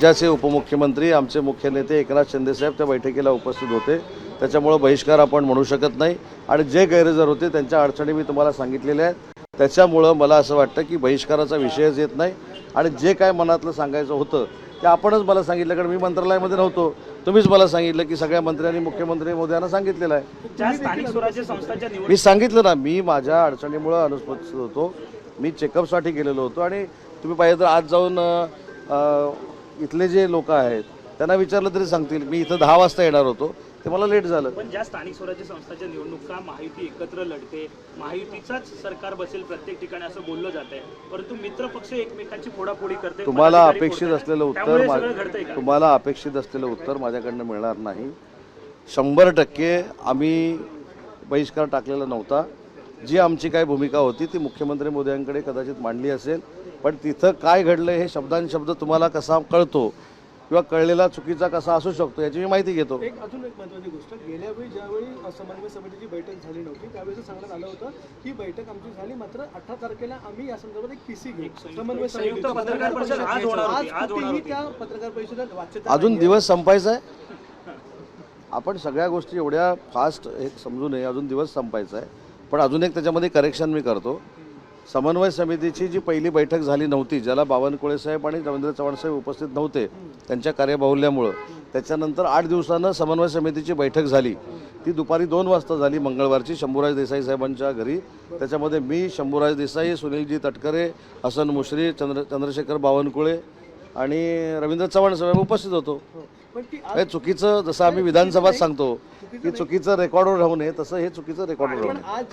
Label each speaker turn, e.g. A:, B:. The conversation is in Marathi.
A: राज्याचे उपमुख्यमंत्री आमचे मुख्य नेते एकनाथ शिंदे साहेब त्या बैठकीला उपस्थित होते, त्याच्यामुळे बहिष्कार आपण म्हणू शकत नाही। आणि जे गैरहजर होते त्यांच्या अडचणी मी तुम्हाला सांगितलेल्या आहेत, त्याच्यामुळे मला असं वाटतं की बहिष्काराचा विषयच येत नाही। आणि जे काय मनातलं सांगायचं होतं ते आपणच मला सांगितलं, कारण मी मंत्रालयामध्ये नव्हतो, तुम्हीच मला सांगितलं की सगळ्या मंत्र्यांनी मुख्यमंत्री मोदयांना सांगितलेलं आहे।
B: स्थानिक स्वराज्य संस्थांच्या
A: मी सांगितलं ना, मी माझ्या अडचणीमुळे अनुपस्थित होतो, मी चेकअपसाठी गेलेलो होतो। आणि तुम्ही पाहिजे तर आज जाऊन इथले जे लोक आहेत त्यांना विचारलं तरी सांगतील, मी इथं 10 वाजता येणार होतो, ते मला लेट झालं।
B: पण ज्या स्थानिक स्वराज्य संस्थांच्या निवडणुका महायुती एकत्र लढते, महायुतीचाच सरकार बसेल प्रत्येक ठिकाणी असं बोललं जात आहे, परंतु मित्र पक्ष एकमेकांची फोडाफोडी करते।
A: तुम्हाला अपेक्षित असलेलं उत्तर माझ्याकडनं मिळणार नाही। 100% आम्ही बहिष्कार टाकलेला नव्हता। जी आमची काय भूमिका होती ती मुख्यमंत्री मोदयांकडे कदाचित मांडली असेल, पण तिथं काय घडलं हे शब्दांशब्द तुम्हाला कसा कळतो किंवा कळलेला चुकीचा कसा असू शकतो याची मी माहिती घेतो।
C: अजून एक महत्त्वाची गोष्ट, गेल्या वेळी ज्यावेळी समन्वय समितीची बैठक झाली नव्हती त्यावेळेस सांगण्यात आलं होतं की बैठक आमची झाली, मात्र 18 तारखेला आम्ही या संदर्भात एक पीसी घेऊ। समन्वय समिती
B: पत्रकार परिषद आज होणार होती।
C: त्या पत्रकार परिषदेत वाच्यता
A: अजून दिवस संपायचा आहे। आपण सगळ्या गोष्टी एवढ्या फास्ट हे समजू नये, अजून दिवस संपायचा आहे। पण अजून एक त्याच्यामध्ये करेक्शन मी करतो, समन्वय समितीची जी पहिली बैठक झाली नव्हती, ज्याला बावनकुळे साहेब आणि रवींद्र चव्हाण साहेब उपस्थित नव्हते त्यांच्या कार्यबाहुल्यामुळं, त्याच्यानंतर 8 दिवसानं समन्वय समितीची बैठक झाली, ती दुपारी 2 वाजता झाली मंगळवारची शंभूराज देसाई साहेबांच्या घरी। त्याच्यामध्ये मी, शंभूराज देसाई, सुनीलजी तटकरे, हसन मुश्रीफ, चंद्रशेखर बावनकुळे आणि रवींद्र चव्हाण साहेब उपस्थित होतो। हे चुकीचं, जसं आम्ही विधानसभात सांगतो की चुकीचं रेकॉर्डवर राहू नये, तसं हे चुकीचं रेकॉर्डवर राहू नये।